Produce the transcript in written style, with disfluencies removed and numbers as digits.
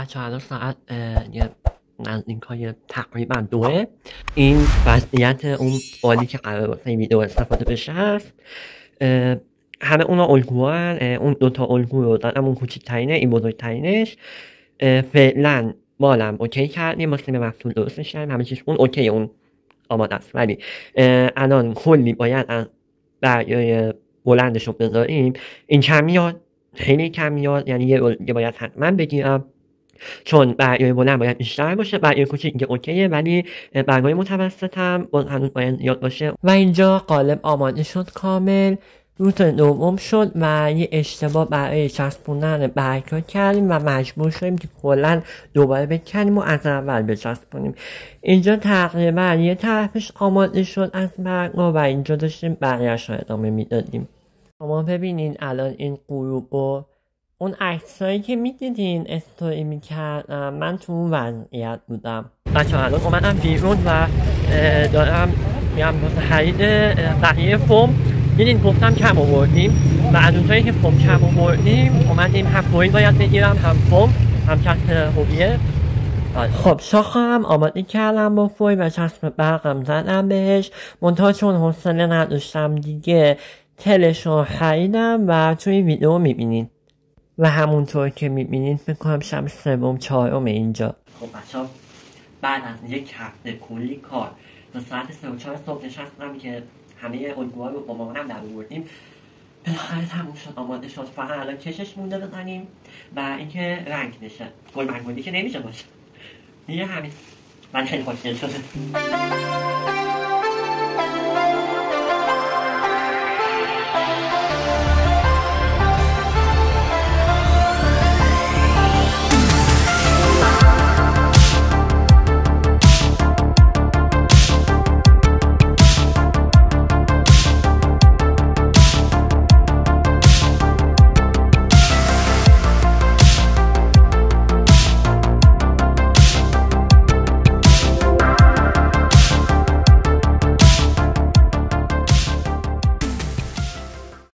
بچه الان ساعت یه نزدیکای تقریبا دوه. این وضعیت اون بالی که قرار واسه این ویدیو استفاده بشه هست. همه اونا الگوان، اون دوتا الگو رو دادم، اون کوچیک‌ترینه این بزرگترینش. فعلا بالم اوکی کردیم واسه مفتول درستش کردیم، همه چیز اون اوکی، اون آماده است. ولی الان کلی باید از برگای بلندش رو بذاریم. این کم میاد، خیلی کم میاد، یعنی یه باید حتما بگیرم چون برگای بلند باید بیشتر باشه، برگای کوچیک که اوکیه ولی برگای متوسطم هنوز باید زیاد باشه. و اینجا قالب آماده شد کامل. روز دوم شد و یه اشتباه برای چسبوندن برگا کردیم و مجبور شدیم که کلا دوباره بکنیم و از اول بچسبونیم. اینجا تقریبا یه طرفش آماده شد از برگا و اینجا داشتیم بقیه‌اش رو ادامه میدادیم. شما ببینین الان این غروب و اون عکسایی که میدیدین استوری میکردم، من تو اون وضعیت بودم. بچه الان اومدم بیرون و دارم میام خرید بقیه فوم. دیدین گفتم کم آوردیم و از اونجایی که فوم کم آوردیم اومدیم هم فویل باید بگیرم، هم فوم، هم چسب هویه. خب شاخم آماده کردم با فویل و چسب برقم زدم بهش، منتها چون حوصله نداشتم دیگه تلش رو خریدم و توی ویدیو میبینین و همونطور که میبینین میکنم شب سوم چهارم اینجا. خب بچه‌ها بعد از یک هفته کلی کار تا ساعت 3 و 4 صبح نشستم که همه الگوها رو با مامانم در آوردیم. بالاخره تموم شد، آماده شد، فقط الان کشش مونده بزنیم و اینکه رنگ بشه. گل رنگ‌بندی که نمیشه باشه دیگه، همین. من خیلی خوشگل شده.